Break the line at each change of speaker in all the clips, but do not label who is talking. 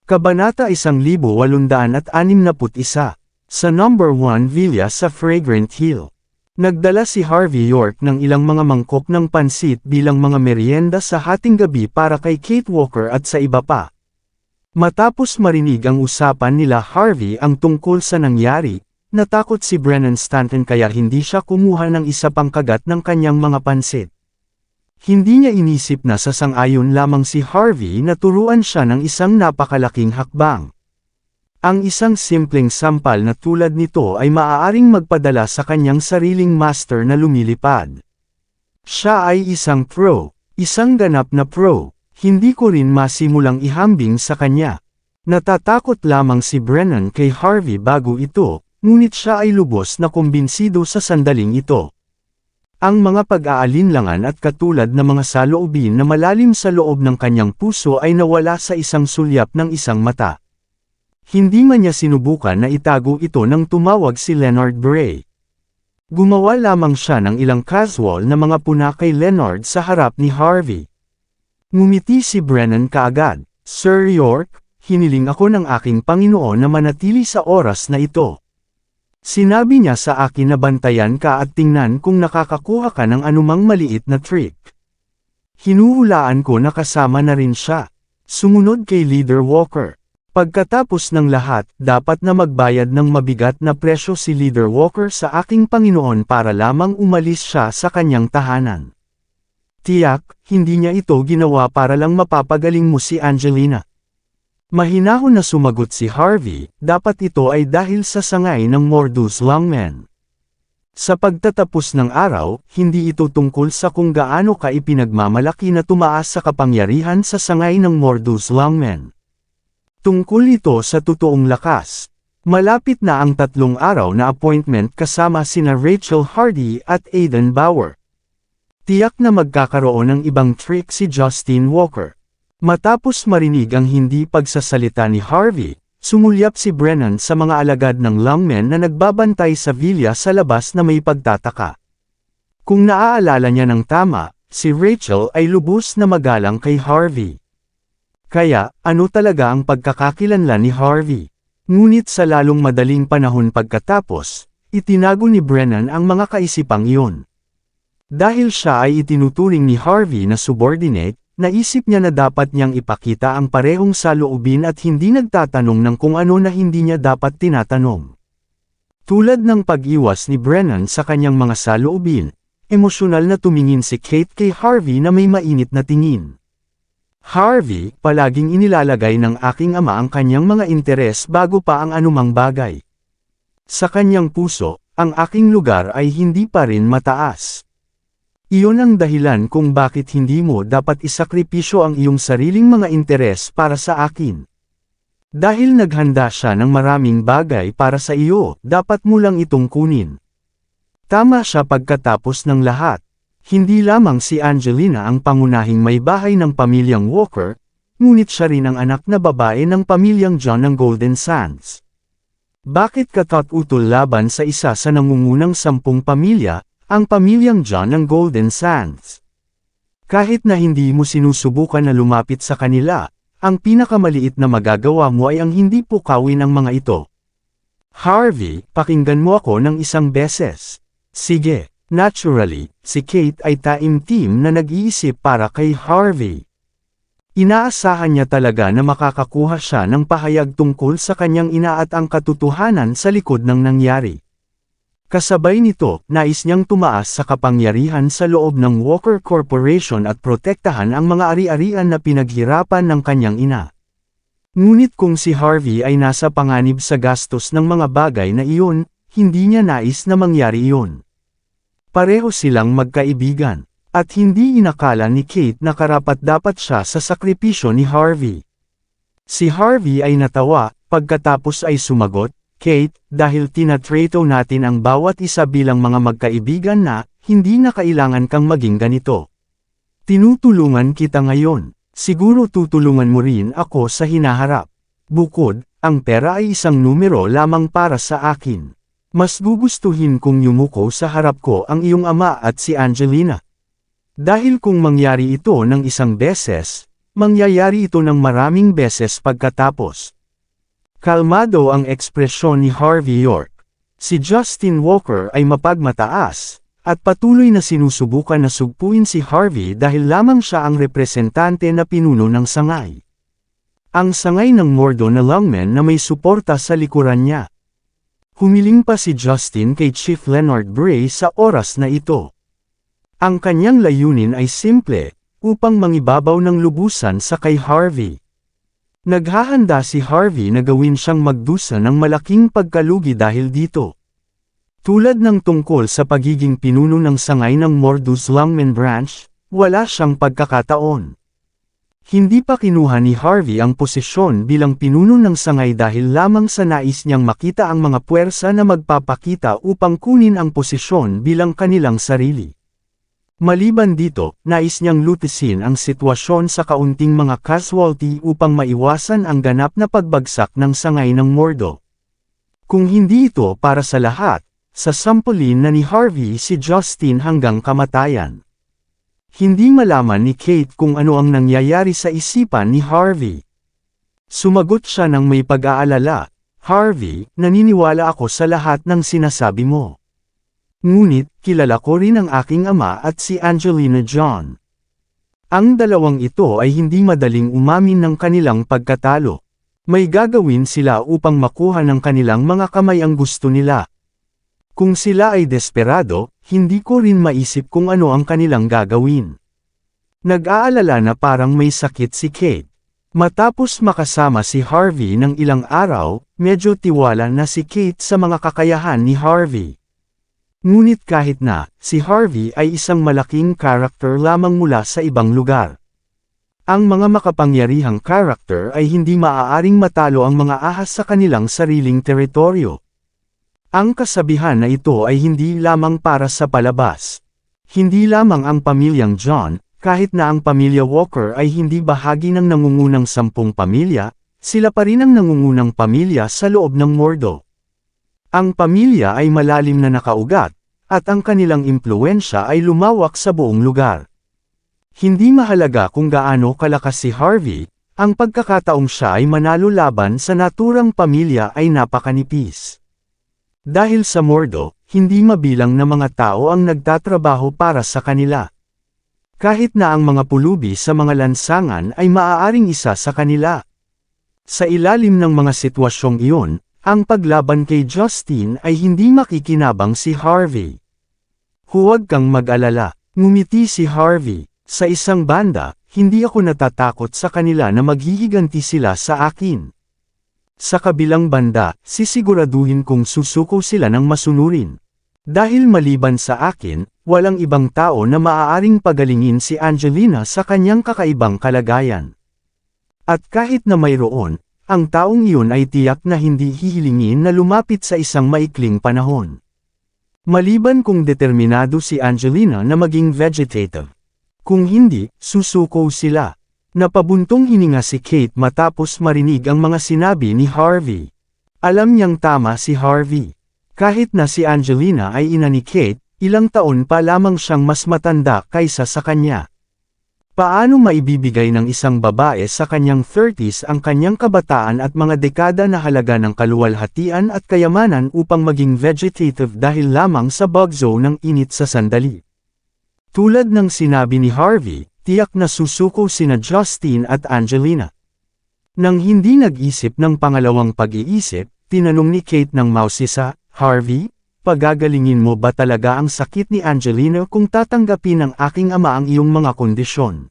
Kabanata 1861. Sa number 1 Villa sa Fragrant Hill. Nagdala si Harvey York ng ilang mga mangkok ng pansit bilang mga merienda sa hating gabi para kay Kate Walker at sa iba pa. Matapos marinig ang usapan nila Harvey ang tungkol sa nangyari, natakot si Brennan Stanton kaya hindi siya kumuha ng isa pang kagat ng kanyang mga pansit. Hindi niya inisip na sasang-ayon lamang si Harvey na turuan siya ng isang napakalaking hakbang. Ang isang simpleng sampal na tulad nito ay maaaring magpadala sa kanyang sariling master na lumilipad. Siya ay isang pro, isang ganap na pro, hindi ko rin masimulang ihambing sa kanya. Natatakot lamang si Brennan kay Harvey bago ito, ngunit siya ay lubos na kumbinsido sa sandaling ito. Ang mga pag-aalinlangan at katulad na mga saloobin na malalim sa loob ng kanyang puso ay nawala sa isang sulyap ng isang mata. Hindi man niya sinubukan na itago ito nang tumawag si Leonard Bray. Gumawa lamang siya ng ilang casual na mga puna kay Leonard sa harap ni Harvey. Ngumiti si Brennan kaagad, "Sir York, hiniling ako ng aking Panginoon na manatili sa oras na ito. Sinabi niya sa akin na bantayan ka at tingnan kung nakakakuha ka ng anumang maliit na trick. Hinuhulaan ko na kasama na rin siya." Sumunod kay Leader Walker. Pagkatapos ng lahat, dapat na magbayad ng mabigat na presyo si Leader Walker sa aking Panginoon para lamang umalis siya sa kanyang tahanan. Tiyak, hindi niya ito ginawa para lang mapapagaling mo si Angelina. Mahinahon na sumagot si Harvey, dapat ito ay dahil sa sangay ng Mordus Longman. Sa pagtatapos ng araw, hindi ito tungkol sa kung gaano ka ipinagmamalaki na tumaas sa kapangyarihan sa sangay ng Mordus Longman. Tungkol ito sa totoong lakas. Malapit na ang 3 araw na appointment kasama sina Rachel Hardy at Aidan Bauer. Tiyak na magkakaroon ng ibang trick si Justin Walker. Matapos marinig ang hindi pagsasalita ni Harvey, sumulyap si Brennan sa mga alagad ng Longmen na nagbabantay sa villa sa labas na may pagtataka. Kung naaalala niya ng tama, si Rachel ay lubos na magalang kay Harvey. Kaya, ano talaga ang pagkakakilanlan ni Harvey? Ngunit sa lalong madaling panahon pagkatapos, itinago ni Brennan ang mga kaisipang iyon. Dahil siya ay itinuturing ni Harvey na subordinate, naisip niya na dapat niyang ipakita ang parehong saloobin at hindi nagtatanong ng kung ano na hindi niya dapat tinatanong. Tulad ng pag-iwas ni Brennan sa kanyang mga saloobin, emosyonal na tumingin si Kate kay Harvey na may mainit na tingin. "Harvey, palaging inilalagay ng aking ama ang kanyang mga interes bago pa ang anumang bagay. Sa kanyang puso, ang aking lugar ay hindi pa rin mataas. Iyon ang dahilan kung bakit hindi mo dapat isakripisyo ang iyong sariling mga interes para sa akin. Dahil naghanda siya ng maraming bagay para sa iyo, dapat mo lang itong kunin." Tama siya pagkatapos ng lahat. Hindi lamang si Angelina ang pangunahing may bahay ng pamilyang Walker, ngunit siya rin ang anak na babae ng pamilyang John ng Golden Sands. Bakit katat-utol laban sa isa sa nangungunang 10 pamilya, ang pamilyang John ng Golden Sands? Kahit na hindi mo sinusubukan na lumapit sa kanila, ang pinakamaliit na magagawa mo ay ang hindi pukawin ang mga ito. "Harvey, pakinggan mo ako ng isang beses." "Sige." Naturally, si Kate ay taimtim na nag-iisip para kay Harvey. Inaasahan niya talaga na makakakuha siya ng pahayag tungkol sa kanyang ina at ang katotohanan sa likod ng nangyari. Kasabay nito, nais niyang tumaas sa kapangyarihan sa loob ng Walker Corporation at protektahan ang mga ari-arian na pinaghirapan ng kanyang ina. Ngunit kung si Harvey ay nasa panganib sa gastos ng mga bagay na iyon, hindi niya nais na mangyari iyon. Pareho silang magkaibigan, at hindi inakala ni Kate na karapat-dapat siya sa sakripisyo ni Harvey. Si Harvey ay natawa, pagkatapos ay sumagot, "Kate, dahil tinatrato natin ang bawat isa bilang mga magkaibigan na, hindi na kailangan kang maging ganito. Tinutulungan kita ngayon, siguro tutulungan mo rin ako sa hinaharap. Bukod, ang pera ay isang numero lamang para sa akin. Mas gugustuhin kong yumuko sa harap ko ang iyong ama at si Angelina. Dahil kung mangyari ito ng isang beses, Mangyayari ito ng maraming beses pagkatapos. Kalmado ang ekspresyon ni Harvey York. Si Justin Walker ay mapagmataas, at patuloy na sinusubukan na sugpuin si Harvey dahil lamang siya ang representante na pinuno ng sangay. Ang sangay ng Mordo na lungmen na may suporta sa likuran niya. Humiling pa si Justin kay Chief Leonard Bray sa oras na ito. Ang kanyang layunin ay simple, upang mangibabaw ng lubusan sa kay Harvey. Naghahanda si Harvey na gawin siyang magdusa ng malaking pagkalugi dahil dito. Tulad ng tungkol sa pagiging pinuno ng sangay ng Mordus Lungmen Branch, wala siyang pagkakataon. Hindi pa kinuha ni Harvey ang posisyon bilang pinuno ng sangay dahil lamang sa nais niyang makita ang mga puwersa na magpapakita upang kunin ang posisyon bilang kanilang sarili. Maliban dito, nais niyang lutisin ang sitwasyon sa kaunting mga casualty upang maiwasan ang ganap na pagbagsak ng sangay ng Mordo. Kung hindi ito para sa lahat, sasampulin na ni Harvey si Justin hanggang kamatayan. Hindi malaman ni Kate kung ano ang nangyayari sa isipan ni Harvey. Sumagot siya ng may pag-aalala, "Harvey, naniniwala ako sa lahat ng sinasabi mo. Ngunit, kilala ko rin ang aking ama at si Angelina John. Ang dalawang ito ay hindi madaling umamin ng kanilang pagkatalo. May gagawin sila upang makuha ng kanilang mga kamay ang gusto nila. Kung sila ay desperado, hindi ko rin maisip kung ano ang kanilang gagawin." Nag-aalala na parang may sakit si Kate. Matapos makasama si Harvey ng ilang araw, medyo tiwala na si Kate sa mga kakayahan ni Harvey. Ngunit kahit na, si Harvey ay isang malaking karakter lamang mula sa ibang lugar. Ang mga makapangyarihang karakter ay hindi maaaring matalo ang mga ahas sa kanilang sariling teritoryo. Ang kasabihan na ito ay hindi lamang para sa palabas. Hindi lamang ang pamilyang John, kahit na ang pamilya Walker ay hindi bahagi ng nangungunang 10 pamilya, sila pa rin ang nangungunang pamilya sa loob ng Mordo. Ang pamilya ay malalim na nakaugat, at ang kanilang impluwensya ay lumawak sa buong lugar. Hindi mahalaga kung gaano kalakas si Harvey, ang pagkakataong siya ay manalo laban sa naturang pamilya ay napakanipis. Dahil sa Mordo, hindi mabilang na mga tao ang nagtatrabaho para sa kanila. Kahit na ang mga pulubi sa mga lansangan ay maaaring isa sa kanila. Sa ilalim ng mga sitwasyong iyon, ang paglaban kay Justin ay hindi makikinabang si Harvey. "Huwag kang mag-alala," ngumiti si Harvey. "Sa isang banda, hindi ako natatakot sa kanila na maghihiganti sila sa akin. Sa kabilang banda, sisiguraduhin kong susuko sila ng masunurin. Dahil maliban sa akin, walang ibang tao na maaaring pagalingin si Angelina sa kanyang kakaibang kalagayan. At kahit na mayroon, ang taong iyon ay tiyak na hindi hihilingin na lumapit sa isang maikling panahon. Maliban kung determinado si Angelina na maging vegetative. Kung hindi, susuko sila." Napabuntong hininga si Kate matapos marinig ang mga sinabi ni Harvey. Alam niyang tama si Harvey. Kahit na si Angelina ay ina ni Kate, ilang taon pa lamang siyang mas matanda kaysa sa kanya. Paano maibibigay ng isang babae sa kanyang 30s ang kanyang kabataan at mga dekada na halaga ng kaluwalhatian at kayamanan upang maging vegetative dahil lamang sa bugzo ng init sa sandali? Tulad ng sinabi ni Harvey, tiyak na susuko sina Justin at Angelina. Nang hindi nag-isip ng pangalawang pag-iisip, tinanong ni Kate ng mausisa, "Harvey, pagagalingin mo ba talaga ang sakit ni Angelina kung tatanggapin ng aking ama ang iyong mga kondisyon?"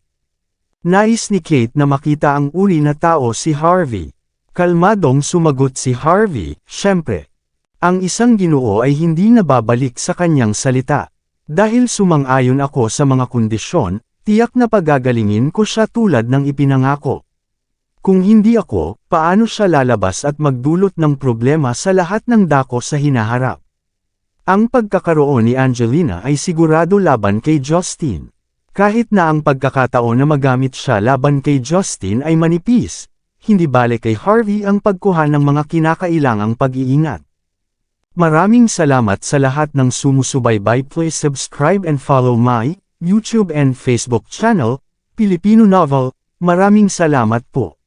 Nais ni Kate na makita ang uri na tao si Harvey. Kalmadong sumagot si Harvey, "Siyempre. Ang isang Ginoo ay hindi nababalik sa kanyang salita. Dahil sumang-ayon ako sa mga kondisyon, tiyak na pagagalingin ko siya tulad ng ipinangako. Kung hindi ako, paano siya lalabas at magdulot ng problema sa lahat ng dako sa hinaharap?" Ang pagkakaroon ni Angelina ay sigurado laban kay Justin. Kahit na ang pagkakataon na magamit siya laban kay Justin ay manipis, hindi bale kay Harvey ang pagkuha ng mga kinakailangang pag-iingat. Maraming salamat sa lahat ng sumusubaybay. Please subscribe and follow my YouTube and Facebook channel, Filipino Novel, Maraming salamat po.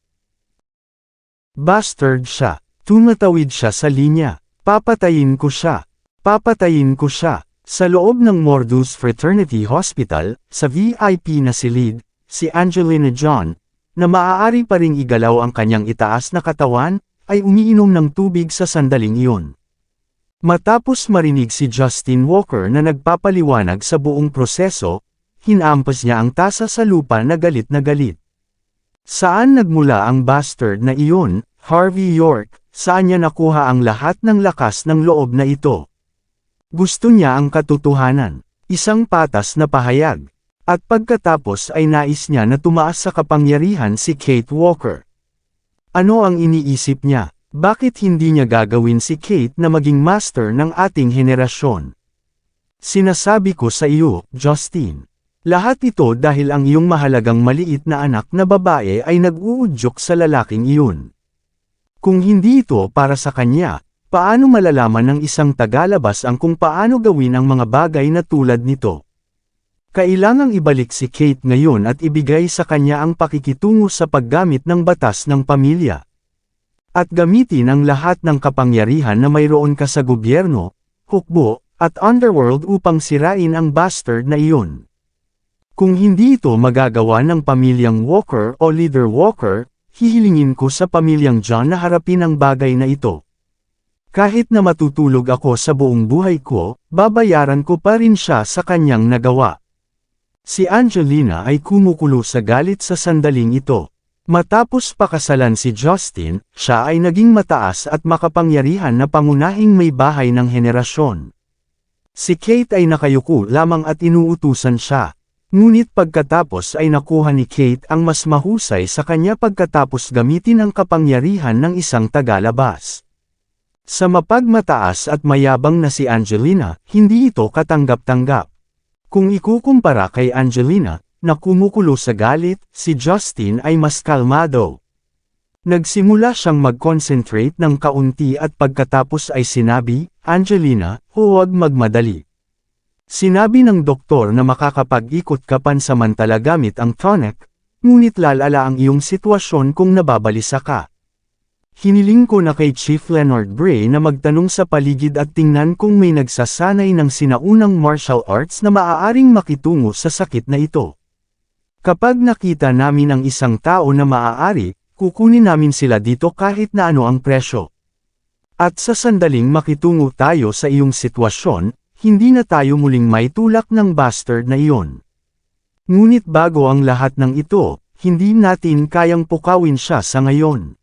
Bastard siya. Tumatawid siya sa linya. Papatayin ko siya. Papatayin ko siya. Sa loob ng Mordus Fraternity Hospital, sa VIP na silid, si Angelina John, na maaari pa ring igalaw ang kanyang itaas na katawan, ay umiinom ng tubig sa sandaling iyon. Matapos marinig si Justin Walker na nagpapaliwanag sa buong proseso, hinampas niya ang tasa sa lupa na galit na galit. Saan nagmula ang bastard na iyon, Harvey York? Saan niya nakuha ang lahat ng lakas ng loob na ito? Gusto niya ang katotohanan, isang patas na pahayag. At pagkatapos ay nais niya na tumaas sa kapangyarihan si Kate Walker. Ano ang iniisip niya? Bakit hindi niya gagawin si Kate na maging master ng ating henerasyon? Sinasabi ko sa iyo, Justin. Lahat ito dahil ang iyong mahalagang maliit na anak na babae ay nag-uudyok sa lalaking iyon. Kung hindi ito para sa kanya, paano malalaman ng isang tagalabas ang kung paano gawin ang mga bagay na tulad nito? Kailangang ibalik si Kate ngayon at ibigay sa kanya ang pakikitungo sa paggamit ng batas ng pamilya. At gamitin ang lahat ng kapangyarihan na mayroon ka sa gobyerno, hukbo, at underworld upang sirain ang bastard na iyon. Kung hindi ito magagawa ng pamilyang Walker o Leader Walker, hihilingin ko sa pamilyang John na harapin ang bagay na ito. Kahit na matutulog ako sa buong buhay ko, babayaran ko pa rin siya sa kanyang nagawa. Si Angelina ay kumukulo sa galit sa sandaling ito. Matapos pakasalan si Justin, siya ay naging mataas at makapangyarihan na pangunahing may bahay ng henerasyon. Si Kate ay nakayuko lamang at inuutusan siya. Ngunit pagkatapos ay nakuha ni Kate ang mas mahusay sa kanya pagkatapos gamitin ang kapangyarihan ng isang tagalabas. Sa mapagmataas at mayabang na si Angelina, hindi ito katanggap-tanggap. Kung ikukumpara kay Angelina, na kumukulo sa galit, si Justin ay mas kalmado. Nagsimula siyang mag-concentrate ng kaunti at pagkatapos ay sinabi, Angelina, huwag magmadali. Sinabi ng doktor na makakapag-ikot ka pansamantala gamit ang tonic, ngunit lalala ang iyong sitwasyon kung nababalisa ka. Hiniling ko na kay Chief Leonard Bray na magtanong sa paligid at tingnan kung may nagsasanay ng sinaunang martial arts na maaaring makitungo sa sakit na ito. Kapag nakita namin ang isang tao na maaari, kukunin namin sila dito kahit na ano ang presyo. At sa sandaling makitungo tayo sa iyong sitwasyon, hindi na tayo muling may tulak ng bastard na iyon. Ngunit bago ang lahat ng ito, hindi natin kayang pukawin siya sa ngayon.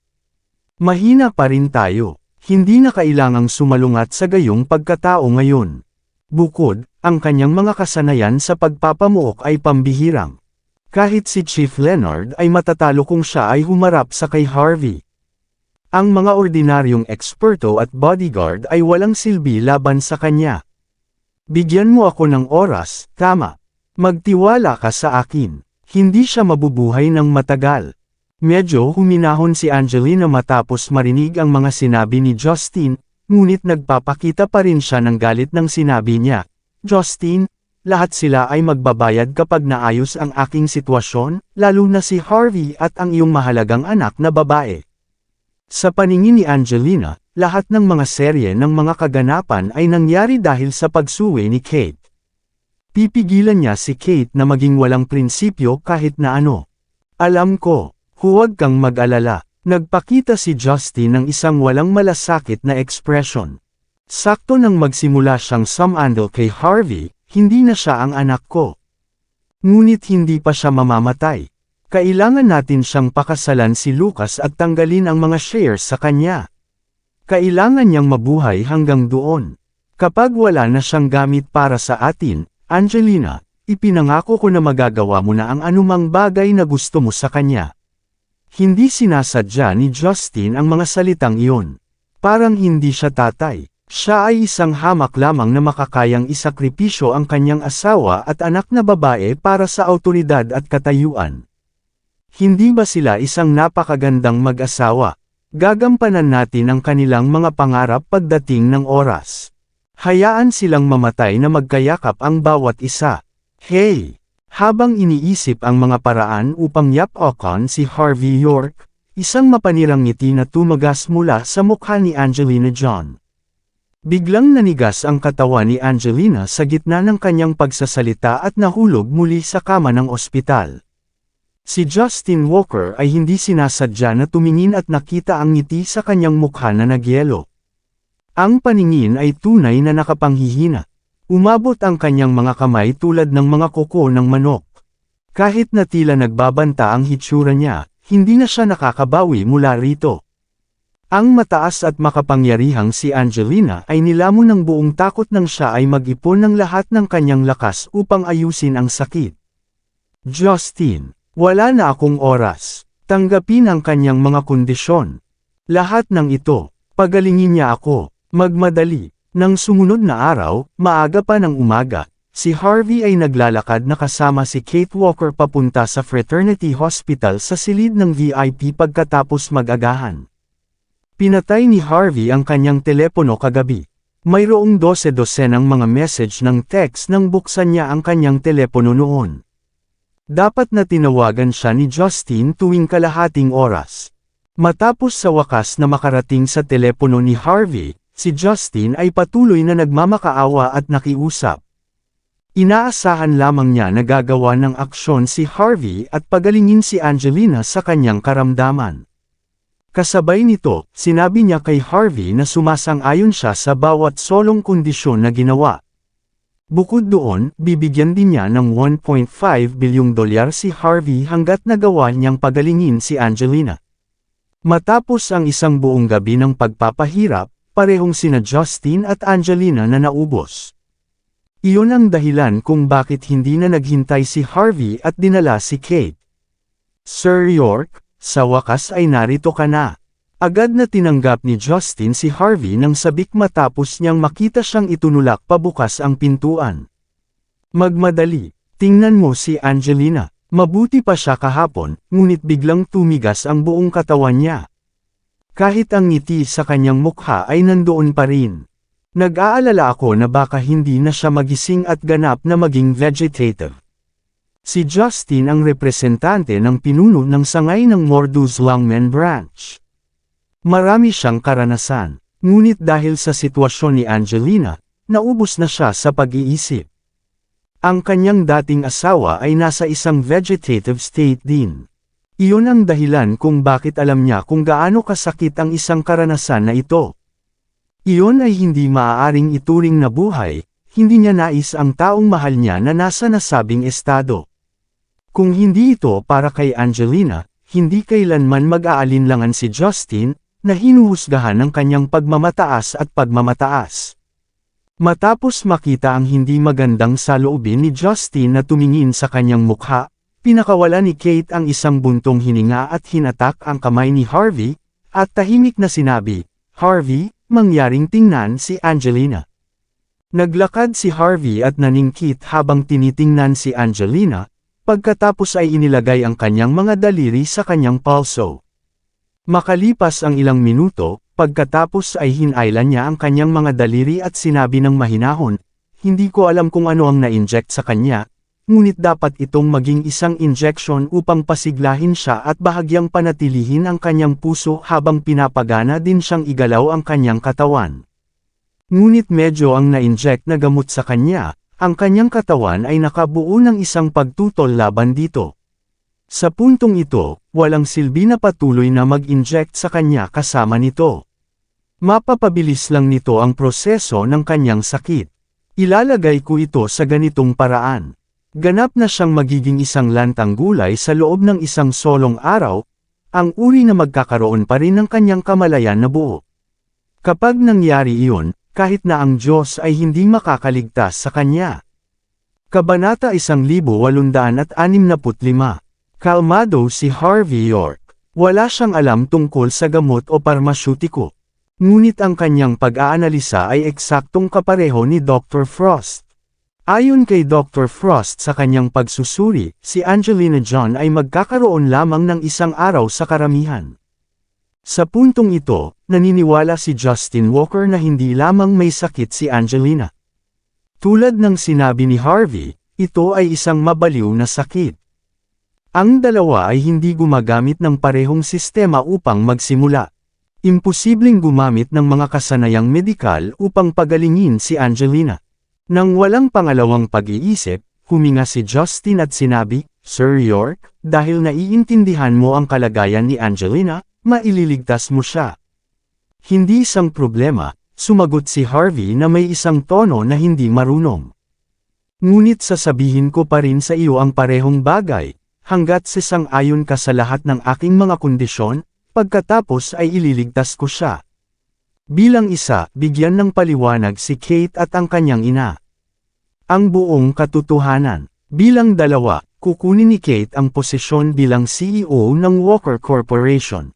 Mahina pa rin tayo, hindi na kailangang sumalungat sa gayong pagkatao ngayon. Bukod, ang kanyang mga kasanayan sa pagpapamuok ay pambihirang. Kahit si Chief Leonard ay matatalo kung siya ay humarap sa kay Harvey. Ang mga ordinaryong eksperto at bodyguard ay walang silbi laban sa kanya. Bigyan mo ako ng oras, tama. Magtiwala ka sa akin. Hindi siya mabubuhay ng matagal. Medyo huminahon si Angelina matapos marinig ang mga sinabi ni Justin, ngunit nagpapakita pa rin siya ng galit ng sinabi niya. Justin, lahat sila ay magbabayad kapag naayos ang aking sitwasyon, lalo na si Harvey at ang iyong mahalagang anak na babae. Sa paningin ni Angelina, lahat ng mga serye ng mga kaganapan ay nangyari dahil sa pagsuwi ni Kate. Pipigilan niya si Kate na maging walang prinsipyo kahit na ano. Alam ko, huwag kang mag-alala. Nagpakita si Justin ng isang walang malasakit na ekspresyon. Sakto nang magsimula siyang sumandal kay Harvey, hindi na siya ang anak ko. Ngunit hindi pa siya mamamatay. Kailangan natin siyang pakasalan si Lucas at tanggalin ang mga shares sa kanya. Kailangan niyang mabuhay hanggang doon. Kapag wala na siyang gamit para sa atin, Angelina, ipinangako ko na magagawa mo na ang anumang bagay na gusto mo sa kanya. Hindi sinasadya ni Justin ang mga salitang iyon. Parang hindi siya tatay. Siya ay isang hamak lamang na makakayang isakripisyo ang kanyang asawa at anak na babae para sa awtoridad at katayuan. Hindi ba sila isang napakagandang mag-asawa? Gagampanan natin ang kanilang mga pangarap pagdating ng oras. Hayaan silang mamatay na magkayakap ang bawat isa. Hey! Habang iniisip ang mga paraan upang yapakan si Harvey York, isang mapanirang ngiti na tumagas mula sa mukha ni Angelina John. Biglang nanigas ang katawan ni Angelina sa gitna ng kanyang pagsasalita at nahulog muli sa kama ng ospital. Si Justin Walker ay hindi sinasadya na tumingin at nakita ang ngiti sa kanyang mukha na nagyelo. Ang paningin ay tunay na nakapanghihina. Umabot ang kanyang mga kamay tulad ng mga kuko ng manok. Kahit na tila nagbabanta ang hitsura niya, hindi na siya nakakabawi mula rito. Ang mataas at makapangyarihang si Angelina ay nilamon ng buong takot nang siya ay mag-ipon ng lahat ng kanyang lakas upang ayusin ang sakit. Justin, wala na akong oras. Tanggapin ang kanyang mga kondisyon. Lahat ng ito, pagalingin niya ako, magmadali. Nang sumunod na araw, maaga pa ng umaga, si Harvey ay naglalakad na kasama si Kate Walker papunta sa Fraternity Hospital sa silid ng VIP pagkatapos mag-agahan. Pinatay ni Harvey ang kanyang telepono kagabi. Mayroong 12-dosenang mga message ng text nang buksan niya ang kanyang telepono noon. Dapat na tinawagan siya ni Justin tuwing kalahating oras. Matapos sa wakas na makarating sa telepono ni Harvey, si Justin ay patuloy na nagmamakaawa at nakiusap. Inaasahan lamang niya na gagawa ng aksyon si Harvey at pagalingin si Angelina sa kanyang karamdaman. Kasabay nito, sinabi niya kay Harvey na sumasang-ayon siya sa bawat solong kondisyon na ginawa. Bukod doon, bibigyan din niya ng $1.5 bilyong si Harvey hanggat nagawa niyang pagalingin si Angelina. Matapos ang isang buong gabi ng pagpapahirap, parehong sina Justin at Angelina na naubos. Iyon ang dahilan kung bakit hindi na naghintay si Harvey at dinala si Kate. Sir York, sa wakas ay narito ka na. Agad na tinanggap ni Justin si Harvey nang sabik matapos niyang makita siyang itunulak pabukas ang pintuan. Magmadali, tingnan mo si Angelina. Mabuti pa siya kahapon, ngunit biglang tumigas ang buong katawan niya. Kahit ang ngiti sa kanyang mukha ay nandoon pa rin. Nag-aalala ako na baka hindi na siya magising at ganap na maging vegetative. Si Justin ang representante ng pinuno ng sangay ng Mordus Longmen Branch. Marami siyang karanasan, ngunit dahil sa sitwasyon ni Angelina, naubos na siya sa pag-iisip. Ang kanyang dating asawa ay nasa isang vegetative state din. Iyon ang dahilan kung bakit alam niya kung gaano kasakit ang isang karanasan na ito. Iyon ay hindi maaaring ituring na buhay, hindi niya nais ang taong mahal niya na nasa nasabing estado. Kung hindi ito para kay Angelina, hindi kailanman mag-aalinlangan si Justin, na hinuhusgahan ng kanyang pagmamataas at pagmamataas. Matapos makita ang hindi magandang saloobin ni Justin na tumingin sa kanyang mukha, pinakawala ni Kate ang isang buntong hininga at hinatak ang kamay ni Harvey, at tahimik na sinabi, "Harvey, mangyaring tingnan si Angelina." Naglakad si Harvey at naningkit habang tinitingnan si Angelina, pagkatapos ay inilagay ang kanyang mga daliri sa kanyang pulso. Makalipas ang ilang minuto, pagkatapos ay hinailan niya ang kanyang mga daliri at sinabi ng mahinahon, "Hindi ko alam kung ano ang na-inject sa kanya, ngunit dapat itong maging isang injection upang pasiglahin siya at bahagyang panatilihin ang kanyang puso habang pinapagana din siyang igalaw ang kanyang katawan." Ngunit medyo ang na-inject na gamot sa kanya, ang kanyang katawan ay nakabuo ng isang pagtutol laban dito. Sa puntong ito, walang silbi na patuloy na mag-inject sa kanya kasama nito. Mapapabilis lang nito ang proseso ng kanyang sakit. Ilalagay ko ito sa ganitong paraan. Ganap na siyang magiging isang lantang gulay sa loob ng isang solong araw, ang uri na magkakaroon pa rin ng kanyang kamalayan na buo. Kapag nangyari iyon, kahit na ang Diyos ay hindi makakaligtas sa kanya. Kabanata 1865. Kalmado si Harvey York. Wala siyang alam tungkol sa gamot o parmasyutiko. Ngunit ang kanyang pag-aanalisa ay eksaktong kapareho ni Dr. Frost. Ayon kay Dr. Frost sa kanyang pagsusuri, si Angelina John ay magkakaroon lamang ng isang araw sa karamihan. Sa puntong ito, naniniwala si Justin Walker na hindi lamang may sakit si Angelina. Tulad ng sinabi ni Harvey, Ito ay isang mabaliw na sakit. Ang dalawa ay hindi gumagamit ng parehong sistema upang magsimula. Imposibleng gumamit ng mga kasanayang medikal upang pagalingin si Angelina. Nang walang pangalawang pag-iisip, huminga si Justin at sinabi, "Sir York, dahil naiintindihan mo ang kalagayan ni Angelina, maililigtas mo siya." Hindi isang problema, sumagot si Harvey na may isang tono na hindi marunong. Ngunit sasabihin ko pa rin sa iyo ang parehong bagay, hanggat sasang-ayon ka sa lahat ng aking mga kondisyon, pagkatapos ay ililigtas ko siya. Bilang isa, bigyan ng paliwanag si Kate at ang kanyang ina. Ang buong katotohanan. Bilang dalawa, kukunin ni Kate ang posisyon bilang CEO ng Walker Corporation.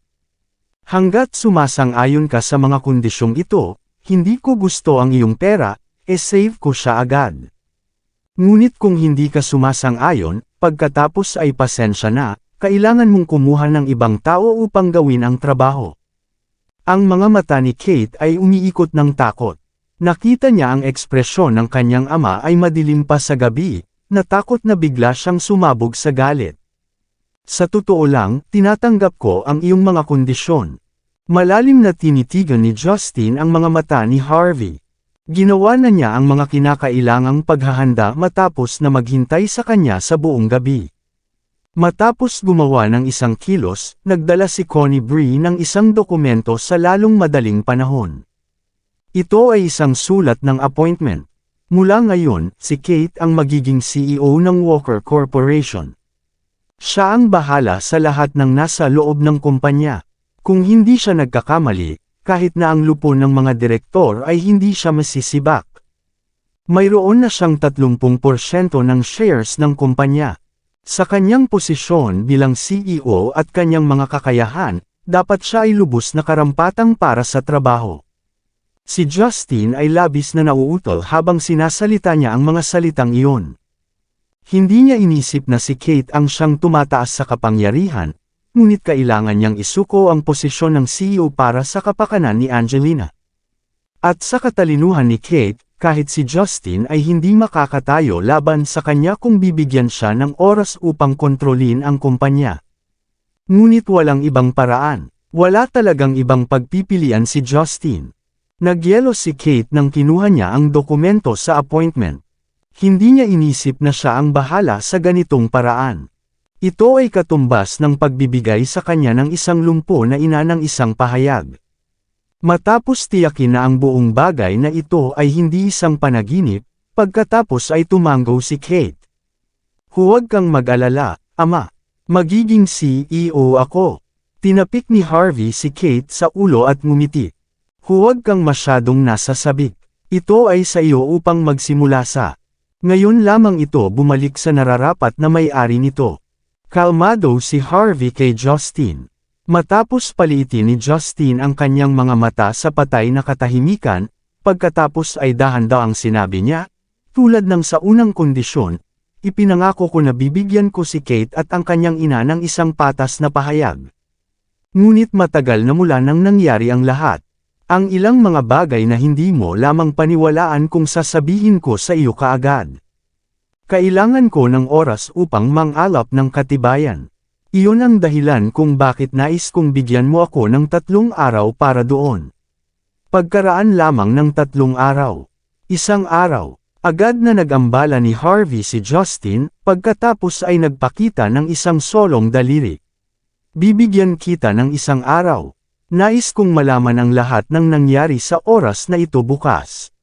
Hanggat sumasang-ayon ka sa mga kondisyong ito, hindi ko gusto ang iyong pera, save ko siya agad. Ngunit kung hindi ka sumasang-ayon, pagkatapos ay pasensya na, kailangan mong kumuha ng ibang tao upang gawin ang trabaho. Ang mga mata ni Kate ay umiikot ng takot. Nakita niya ang ekspresyon ng kanyang ama ay madilim pa sa gabi, natakot na bigla siyang sumabog sa galit. Sa totoo lang, tinatanggap ko ang iyong mga kondisyon. Malalim na tinitigan ni Justin ang mga mata ni Harvey. Ginawa na niya ang mga kinakailangang paghahanda matapos na maghintay sa kanya sa buong gabi. Matapos gumawa ng isang kilos, nagdala si Connie Bree ng isang dokumento sa lalong madaling panahon. Ito ay isang sulat ng appointment. Mula ngayon, si Kate ang magiging CEO ng Walker Corporation. Siya ang bahala sa lahat ng nasa loob ng kumpanya. Kung hindi siya nagkakamali, kahit na ang lupon ng mga direktor ay hindi siya masisibak. Mayroon na siyang 30% ng shares ng kumpanya. Sa kanyang posisyon bilang CEO at kanyang mga kakayahan, dapat siya ay lubos na karampatang para sa trabaho. Si Justin ay labis na nauutol habang sinasalita niya ang mga salitang iyon. Hindi niya inisip na si Kate ang siyang tumataas sa kapangyarihan, ngunit kailangan niyang isuko ang posisyon ng CEO para sa kapakanan ni Angelina. At sa katalinuhan ni Kate, kahit si Justin ay hindi makakatayo laban sa kanya kung bibigyan siya ng oras upang kontrolin ang kumpanya. Ngunit walang ibang paraan. Wala talagang ibang pagpipilian si Justin. Nagyelo si Kate nang kinuha niya ang dokumento sa appointment. Hindi niya inisip na siya ang bahala sa ganitong paraan. Ito ay katumbas ng pagbibigay sa kanya ng isang lumpo na ina ng isang pahayag. Matapos tiyakin na ang buong bagay na ito ay hindi isang panaginip, pagkatapos ay tumango si Kate. "Huwag kang mag-alala, Ama. Magiging CEO ako." Tinapik ni Harvey si Kate sa ulo at ngumiti. "Huwag kang masyadong nasasabik. Ito ay sa iyo upang magsimula sa. Ngayon lamang ito bumalik sa nararapat na may-ari nito." Kalmado si Harvey kay Justin. Matapos paliitin ni Justin ang kanyang mga mata sa patay na katahimikan, pagkatapos ay dahan-dahang sinabi niya, "Tulad ng sa unang kondisyon, ipinangako ko na bibigyan ko si Kate at ang kanyang ina ng isang patas na pahayag. Ngunit matagal na mula nang nangyari ang lahat. Ang ilang mga bagay na hindi mo lamang paniwalaan kung sasabihin ko sa iyo kaagad. Kailangan ko ng oras upang mangalap ng katibayan. Iyon ang dahilan kung bakit nais kong bigyan mo ako ng 3 araw para doon." Pagkaraan lamang ng 3 araw. 1 araw. Agad na nag-ambala ni Harvey si Justin, pagkatapos ay nagpakita ng isang solong daliri. "Bibigyan kita ng 1 araw. Nais kong malaman ang lahat ng nangyari sa oras na ito bukas."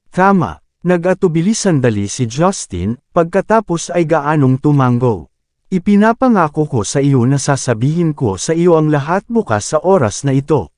"Tama." Nag-atubili sandali si Justin, pagkatapos ay gaanong tumango. "Ipinapangako ko sa iyo na sasabihin ko sa iyo ang lahat bukas sa oras na ito."